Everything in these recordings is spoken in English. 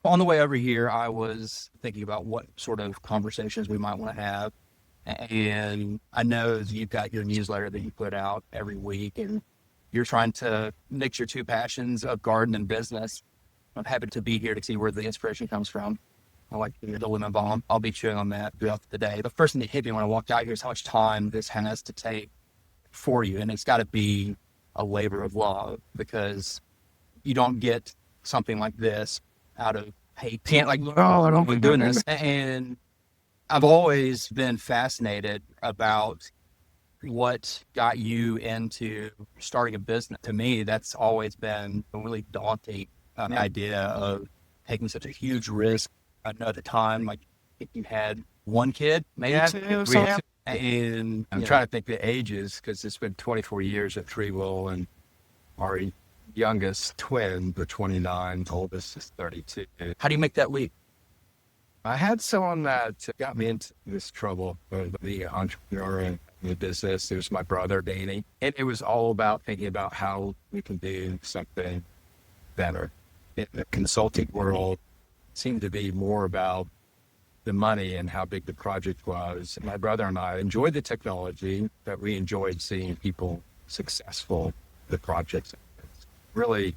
On the way over here, I was thinking about what sort of conversations we might want to have. And I know you've got your newsletter that you put out every week, and you're trying to mix your two passions of garden and business. I'm happy to be here to see where the inspiration comes from. I like the lemon balm. I'll be chewing on that throughout the day. The first thing that hit me when I walked out here is how much time this has to take for you. And it's got to be a labor of love, because you don't get something like this out of hate. Can't like, oh, I don't like doing this. And I've always been fascinated about what got you into starting a business. To me, that's always been a really daunting idea of taking such a huge risk. I know at the time, like, if you had one kid, maybe two, or something. And I'm trying to think the ages, because it's been 24 years at ThreeWill, and our youngest twin, the 29, oldest is 32. How do you make that leap? I had someone that got me into this trouble, the entrepreneur in the business. It was my brother, Danny. And it was all about thinking about how we can do something better. In the consulting world, it seemed to be more about the money and how big the project was. My brother and I enjoyed the technology, but we enjoyed seeing people successful, the projects. Really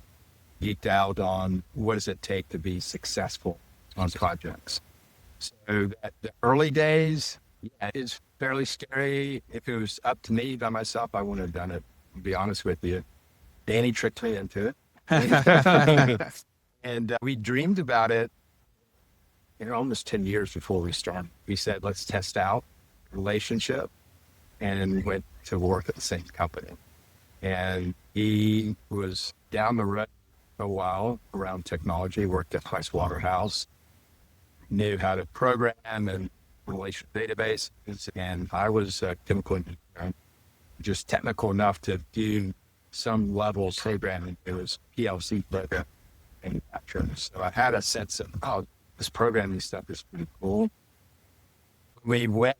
geeked out on what does it take to be successful on projects. So the early days, yeah, is fairly scary. If it was up to me by myself, I wouldn't have done it, to be honest with you. Danny tricked me into it. And we dreamed about it, almost 10 years before we started. We said, let's test out relationship, and went to work at the same company. And he was down the road for a while around technology, worked at Pricewaterhouse, knew how to program and relational database. And I was a chemical engineer, just technical enough to do some level of programming. It was PLC program manufacturing. So I had a sense of, oh, this programming stuff is pretty cool. We went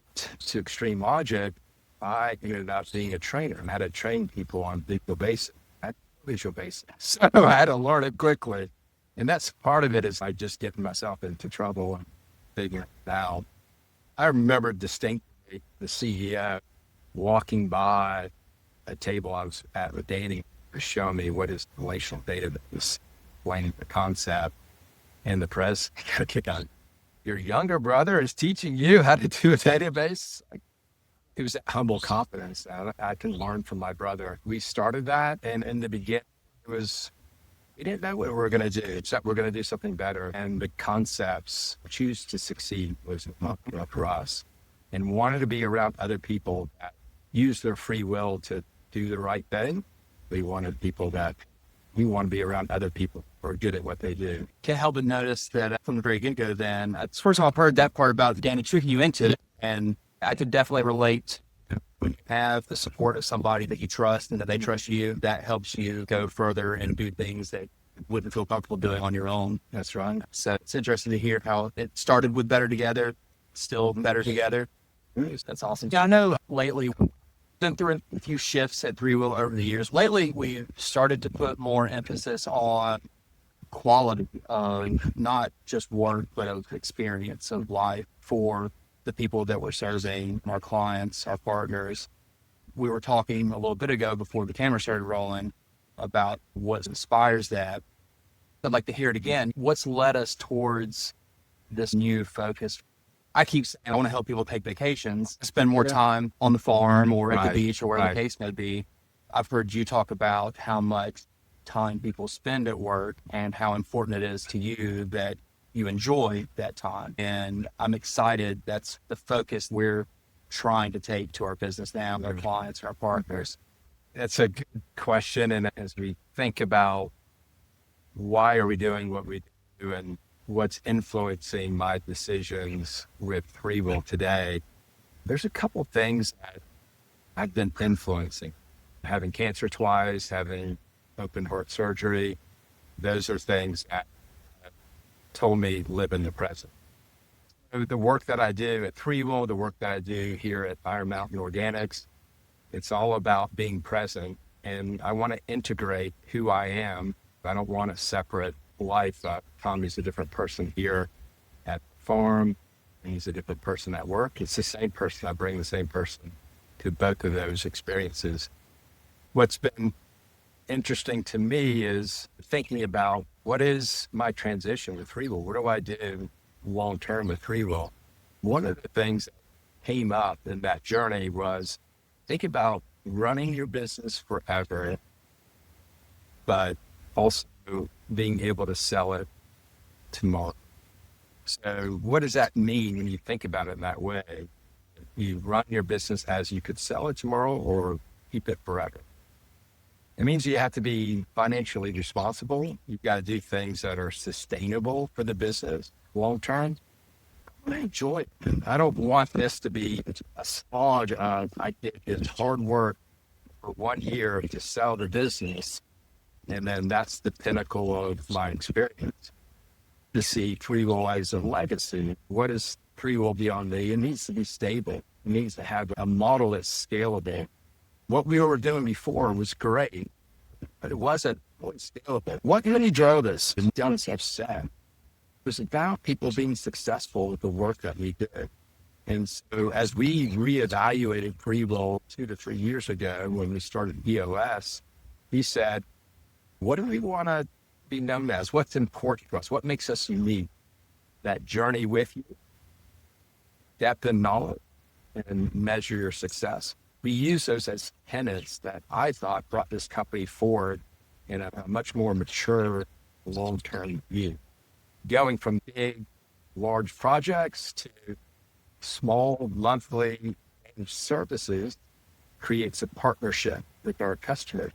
to Extreme Logic. I ended up being a trainer and had to train people on Visual Basic. So I had to learn it quickly. And that's part of it, is I just getting myself into trouble and figuring it out. I remember distinctly the CEO walking by a table I was at with Danny to show me what is relational database, explaining the concept. And the press kick on, your younger brother is teaching you how to do a database? It was that humble confidence that I can learn from my brother. We started that, and in the beginning, we didn't know what we were going to do, except we're going to do something better. And the concepts, choose to succeed, was for us, and wanted to be around other people that use their free will to do the right thing. We want to be around other people who are good at what they do. Can't help but notice that from the very get-go then, first of all, I've heard that part about Danny tricking you into it, and I could definitely relate. When you have the support of somebody that you trust and that they trust you, that helps you go further and do things that you wouldn't feel comfortable doing on your own. That's right. So it's interesting to hear how it started with better together, still better together. That's awesome. Yeah, I know lately been through a few shifts at ThreeWill over the years. Lately, we've started to put more emphasis on quality of not just work, but of experience of life for the people that we're serving, our clients, our partners. We were talking a little bit ago before the camera started rolling about what inspires that. I'd like to hear it again. What's led us towards this new focus? I keep saying I want to help people take vacations, spend more time on the farm or at the beach or wherever the case may be. I've heard you talk about how much time people spend at work and how important it is to you that you enjoy that time. And I'm excited. That's the focus we're trying to take to our business now, our clients, our partners. That's a good question. And as we think about why are we doing what we do and what's influencing my decisions with ThreeWill today, there's a couple things that I've been influencing. Having cancer twice, having open heart surgery, those are things that told me live in the present. So the work that I do at ThreeWill, the work that I do here at Fire Mountain Organics, it's all about being present. And I want to integrate who I am. I don't want to separate life. Tommy's a different person here at the farm, and he's a different person at work. It's the same person. I bring the same person to both of those experiences. What's been interesting to me is thinking about what is my transition with ThreeWill? What do I do long term with ThreeWill? One of the things that came up in that journey was think about running your business forever, but also being able to sell it tomorrow. So what does that mean when you think about it that way? You run your business as you could sell it tomorrow or keep it forever. It means you have to be financially responsible. You've got to do things that are sustainable for the business long term. I enjoy it. I don't want this to be a slog of I did this hard work for 1 year to sell the business, and then that's the pinnacle of my experience. To see ThreeWill as a legacy, what is ThreeWill beyond me? It needs to be stable. It needs to have a model that's scalable. What we were doing before was great, but it wasn't scalable. What really drove us and done us upset was about people being successful with the work that we did. And so as we reevaluated ThreeWill 2 to 3 years ago when we started EOS, he said, what do we want to be known as? What's important to us? What makes us unique? That journey with you, depth and knowledge, and measure your success. We use those as tenets that I thought brought this company forward in a much more mature, long-term view. Going from big, large projects to small, monthly services creates a partnership with our customers.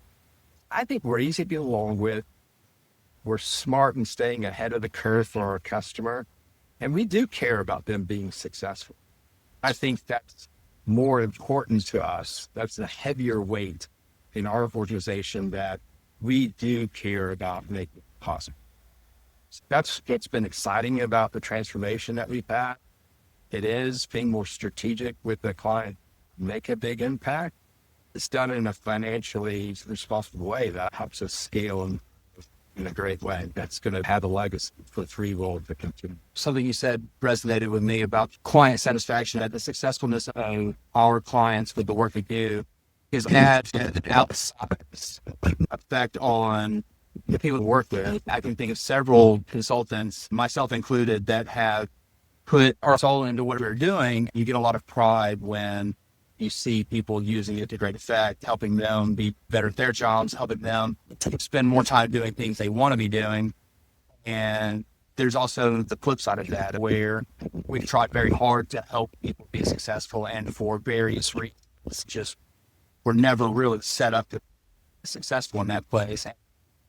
I think we're easy to get along with. We're smart in staying ahead of the curve for our customer, and we do care about them being successful. I think that's more important to us. That's a heavier weight in our organization that we do care about making it possible. So that's what's been exciting about the transformation that we've had. It is being more strategic with the client, make a big impact. It's done in a financially responsible way that helps us scale in a great way. That's going to have a legacy for ThreeWill to continue. Something you said resonated with me about client satisfaction, that the successfulness of our clients with the work we do is had an outsized effect on the people we work with. I can think of several consultants, myself included, that have put our soul into what we're doing. You get a lot of pride when you see people using it to great effect, helping them be better at their jobs, helping them spend more time doing things they want to be doing. And there's also the flip side of that, where we've tried very hard to help people be successful, and for various reasons, just we're never really set up to be successful in that place.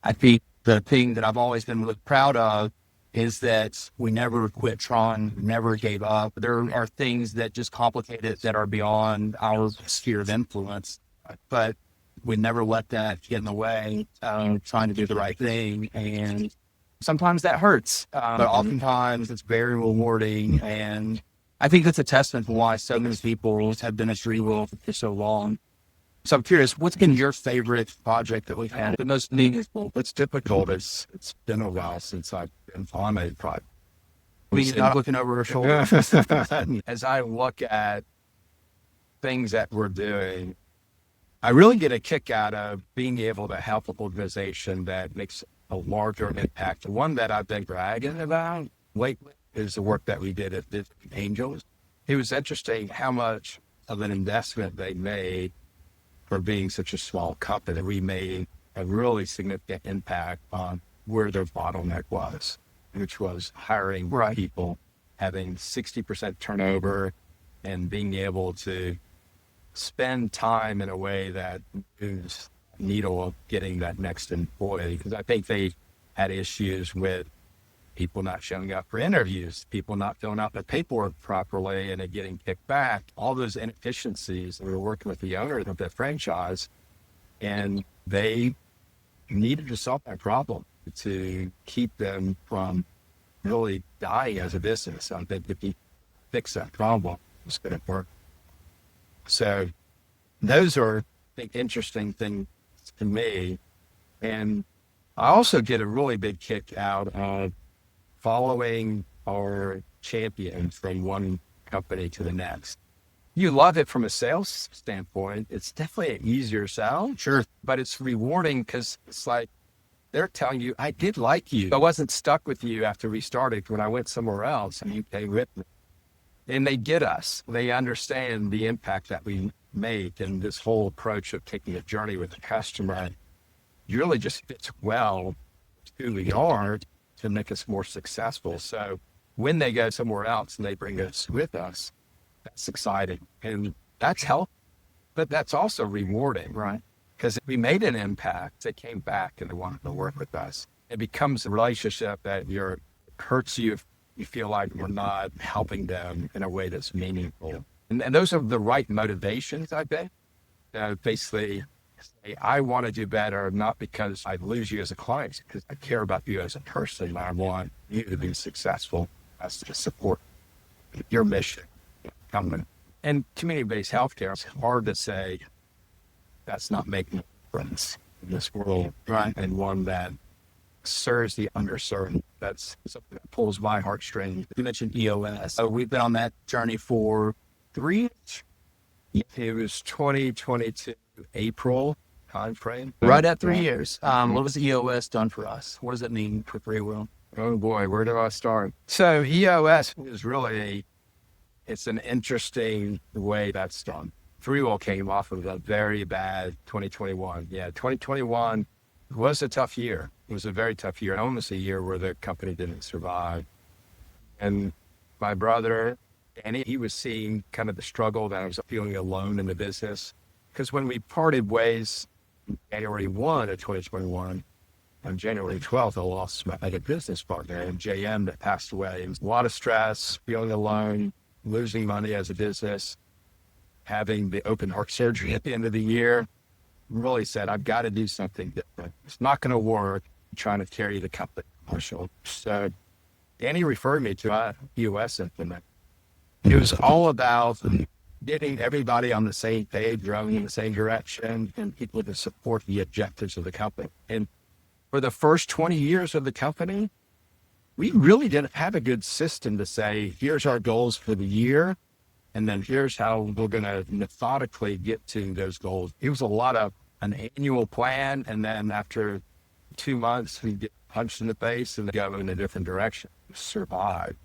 I think the thing that I've always been really proud of is that we never quit trying, never gave up. There are things that just complicate it that are beyond our sphere of influence, but we never let that get in the way of trying to do the right thing. And sometimes that hurts, but oftentimes it's very rewarding. And I think that's a testament to why so many people have been at ThreeWill for so long. So I'm curious, what's been your favorite project that we've had? The most meaningful? It's difficult. It's been a while since I've been on a project. You're not looking over our shoulder. As I look at things that we're doing, I really get a kick out of being able to help an organization that makes a larger impact. The one that I've been bragging about lately is the work that we did at Visiting Angels. It was interesting how much of an investment they made for being such a small company. We made a really significant impact on where their bottleneck was, which was hiring people, having 60% turnover, and being able to spend time in a way that moves the needle of getting that next employee. Because I think they had issues with people not showing up for interviews, people not filling out the paperwork properly and it getting kicked back, all those inefficiencies. We were working with the owner of the franchise, and they needed to solve that problem to keep them from really dying as a business. I think if you fix that problem, it's going to work. So those are, I think, interesting things to me. And I also get a really big kick out of following our champion from one company to the next. You love it from a sales standpoint. It's definitely an easier sell. Sure. But it's rewarding because it's like they're telling you, I did like you. I wasn't stuck with you after we started when I went somewhere else and you came with me. And they get us. They understand the impact that we make, and this whole approach of taking a journey with the customer really just fits well to who we are to make us more successful. So when they go somewhere else and they bring us with us, that's exciting. And that's helpful, but that's also rewarding, right? Because we made an impact. They came back and they wanted to work with us. It becomes a relationship that hurts you if you feel like we're not helping them in a way that's meaningful. And those are the right motivations, I bet. Basically, say, I want to do better, not because I lose you as a client, because I care about you as a person. I want you to be successful as to support your mission. And community-based healthcare, it's hard to say that's not making a difference in this world, right? And one that serves the underserved. That's something that pulls my heartstrings. You mentioned EOS. So we've been on that journey for 3 years. It was 2022 April timeframe. Right at 3 years. What was EOS done for us? What does it mean for ThreeWill? Oh boy, where do I start? So EOS is really, it's an interesting way that's done. ThreeWill came off of a very bad 2021. Yeah, 2021 was a tough year. It was a very tough year, almost a year where the company didn't survive. And my brother, Danny, he was seeing kind of the struggle that I was feeling alone in the business. Because when we parted ways January 1 of 2021, on January 12th, I lost my other business partner, and JM, that passed away. It was a lot of stress, feeling alone, losing money as a business, having the open heart surgery at the end of the year. Really said, I've got to do something different. It's not going to work trying to carry the company commercial. So Danny referred me to a EOS implement. It was all about getting everybody on the same page, rowing in the same direction, and people to support the objectives of the company. And for the first 20 years of the company, we really didn't have a good system to say, here's our goals for the year, and then here's how we're going to methodically get to those goals. It was a lot of an annual plan, and then after 2 months, we get punched in the face and go in a different direction. Survive.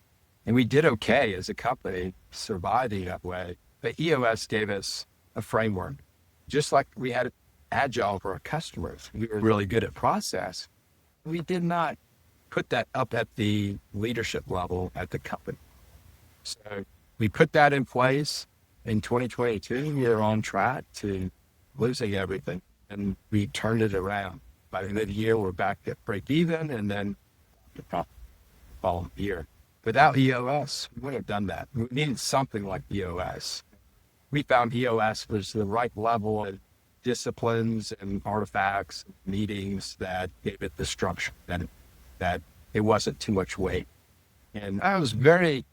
And we did okay as a company surviving that way. But EOS gave us a framework. Just like we had Agile for our customers, we were really good at process. We did not put that up at the leadership level at the company. So we put that in place in 2022. We are on track to losing everything, and we turned it around. By the end of the year, we're back at break even, and then the following year. Without EOS, we wouldn't have done that. We needed something like EOS. We found EOS was the right level of disciplines and artifacts, meetings that gave it the structure, that it wasn't too much weight. And I was very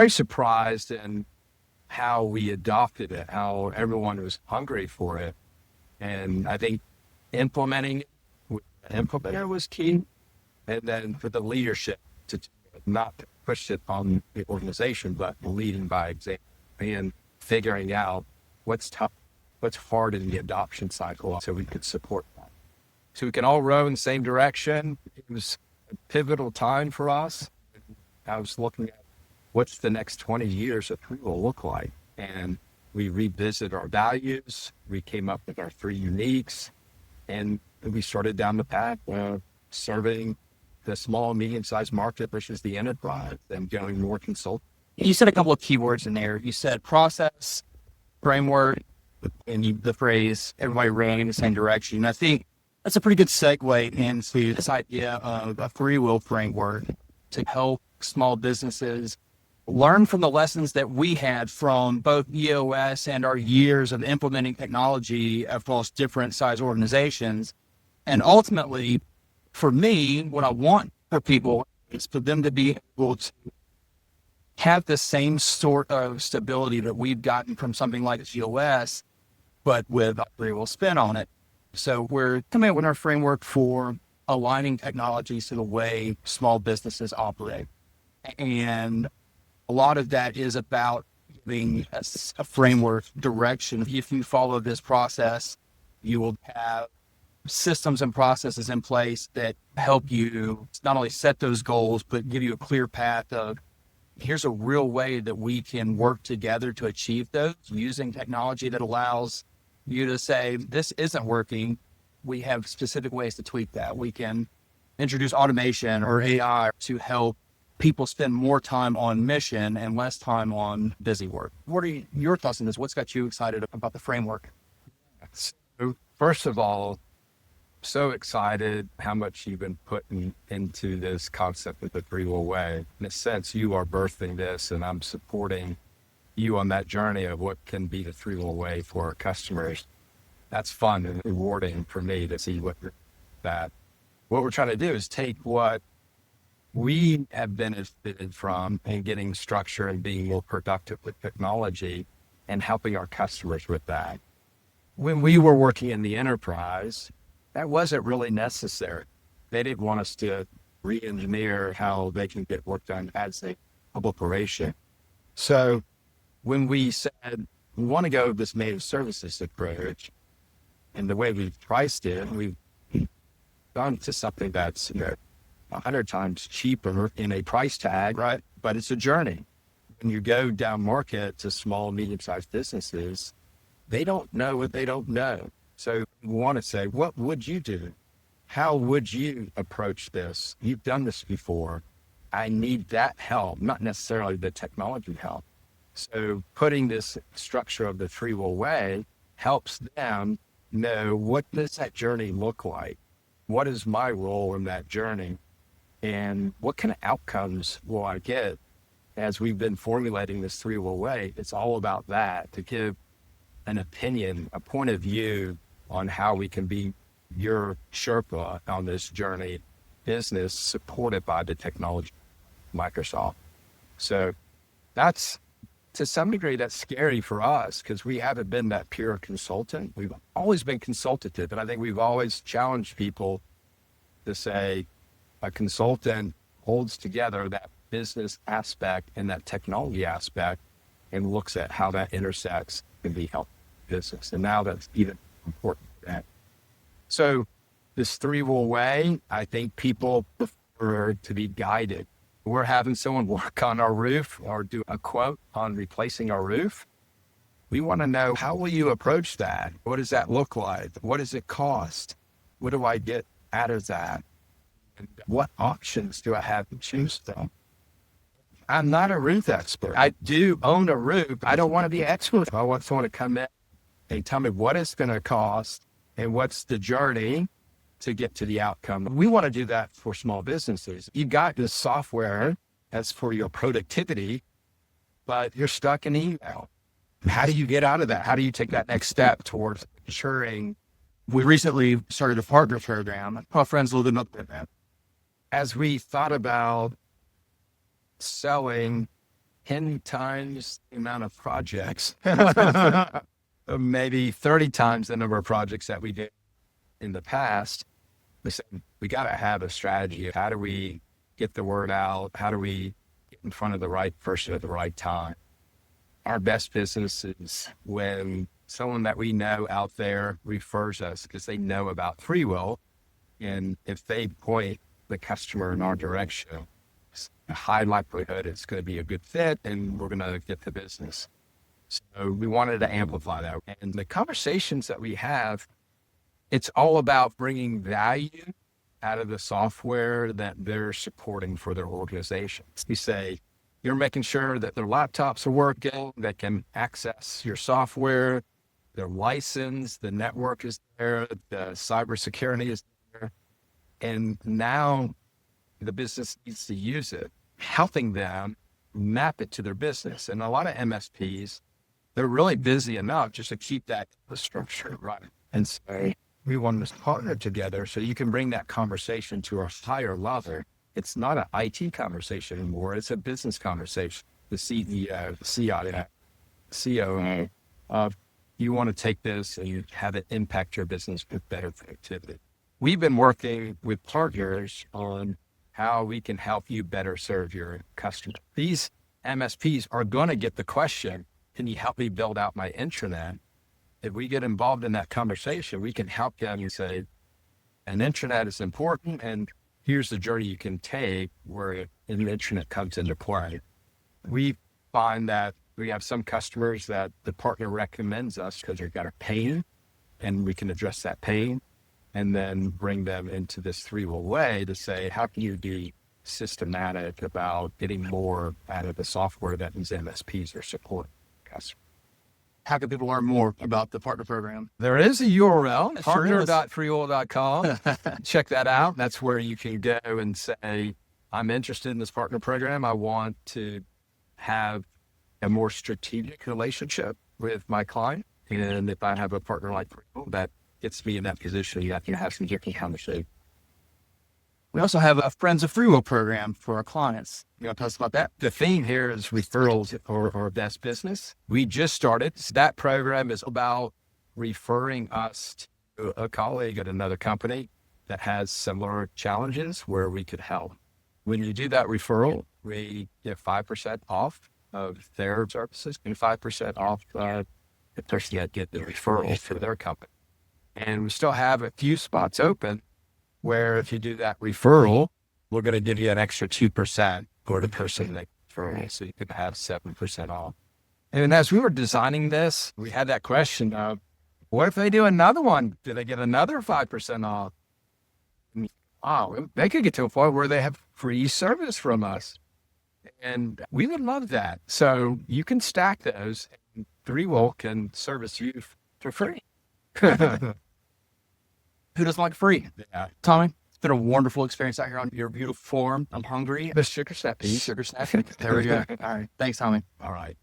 surprised in how we adopted it, how everyone was hungry for it. And I think implementing with the implementer was key. And then for the leadership to not push it on the organization, but leading by example and figuring out what's tough, what's hard in the adoption cycle so we could support that. So we can all row in the same direction. It was a pivotal time for us. I was looking at what's the next 20 years of ThreeWill look like. And we revisited our values. We came up with our 3 uniques, and we started down the path of serving the small, medium-sized market versus the enterprise and going more consult. You said a couple of keywords in there. You said process, framework, and the phrase, everybody ran in the same direction. And I think that's a pretty good segue into this idea of a ThreeWill framework to help small businesses learn from the lessons that we had from both EOS and our years of implementing technology across different size organizations. And ultimately, for me, what I want for people is for them to be able to have the same sort of stability that we've gotten from something like EOS, but with a ThreeWill spin on it. So we're coming up with our framework for aligning technologies to the way small businesses operate. And a lot of that is about giving a framework direction. If you follow this process, you will have systems and processes in place that help you not only set those goals, but give you a clear path of here's a real way that we can work together to achieve those using technology that allows you to say, this isn't working. We have specific ways to tweak that. We can introduce automation or AI to help people spend more time on mission and less time on busy work. What are your thoughts on this? What's got you excited about the framework? So, first of all, so excited how much you've been putting into this concept of the ThreeWill way. In a sense, you are birthing this, and I'm supporting you on that journey of what can be the ThreeWill way for our customers. That's fun and rewarding for me to see what we're trying to do is take what we have benefited from and getting structure and being more productive with technology and helping our customers with that. When we were working in the enterprise, that wasn't really necessary. They didn't want us to re-engineer how they can get work done as a corporation. So when we said we want to go this managed services approach, and the way we've priced it, we've gone to something that's 100 times cheaper in a price tag, right? But it's a journey. When you go down market to small, medium-sized businesses, they don't know what they don't know. So we want to say, what would you do? How would you approach this? You've done this before. I need that help, not necessarily the technology help. So putting this structure of the ThreeWill way helps them know, what does that journey look like? What is my role in that journey? And what kind of outcomes will I get as we've been formulating this ThreeWill way? It's all about that, to give an opinion, a point of view on how we can be your Sherpa on this journey, business supported by the technology, Microsoft. So that's, to some degree, that's scary for us because we haven't been that pure consultant. We've always been consultative, and I think we've always challenged people to say a consultant holds together that business aspect and that technology aspect and looks at how that intersects and be helpful business. And now that's even important. So this ThreeWill way, I think people prefer to be guided. We're having someone work on our roof or do a quote on replacing our roof. We want to know, how will you approach that? What does that look like? What does it cost? What do I get out of that? And what options do I have to choose from? I'm not a roof expert. I do own a roof. I don't want to be an expert. I want someone to come in and tell me what it's going to cost and what's the journey to get to the outcome. We want to do that for small businesses. You got this software that's for your productivity, but you're stuck in email. How do you get out of that? How do you take that next step towards ensuring? We recently started a partner program. My friends a little bit about that. As we thought about selling 10 times the amount of projects, maybe 30 times the number of projects that we did in the past, we said, we got to have a strategy of how do we get the word out? How do we get in front of the right person at the right time? Our best business is when someone that we know out there refers us because they know about ThreeWill. And if they point the customer in our direction, it's a high likelihood it's going to be a good fit and we're going to get the business. So we wanted to amplify that. And the conversations that we have, it's all about bringing value out of the software that they're supporting for their organizations. We say, you're making sure that their laptops are working, they can access your software, they're licensed, the network is there, the cybersecurity is there. And now the business needs to use it, helping them map it to their business. And a lot of MSPs, they're really busy enough just to keep that infrastructure running. And so we want to partner together so you can bring that conversation to a higher level. It's not an IT conversation anymore. It's a business conversation. The CEO, the CIO, COO of you want to take this and you have it impact your business with better productivity. We've been working with partners on how we can help you better serve your customer. These MSPs are going to get the question, can you help me build out my intranet? If we get involved in that conversation, we can help them and say, an intranet is important, and here's the journey you can take where an intranet comes into play. We find that we have some customers that the partner recommends us because they've got a pain, and we can address that pain and then bring them into this ThreeWill way to say, how can you be systematic about getting more out of the software that these MSPs are supporting customers? How can people learn more about the partner program? There is a URL, Sure is. partner.threewill.com. Check that out. That's where you can go and say, I'm interested in this partner program. I want to have a more strategic relationship with my client. And if I have a partner like ThreeWill, that gets me in that position, you have to have some different conversation. We also have a Friends of ThreeWill program for our clients. You want to tell us about that? The theme here is referrals or best business. We just started. That program is about referring us to a colleague at another company that has similar challenges where we could help. When you do that referral, we get 5% off of their services and 5% off the person that get the referral for their company. And we still have a few spots open where if you do that referral, we're going to give you an extra 2% for the person that referral. So you could have 7% off. And as we were designing this, we had that question of, what if they do another one? Do they get another 5% off? They could get to a point where they have free service from us. And we would love that. So you can stack those, and ThreeWill can service you for free. Who doesn't like free? Yeah. Tommy, it's been a wonderful experience out here on your beautiful farm. I'm hungry. The sugar snap piece. Sugar snap. There we go. All right. Thanks, Tommy. All right.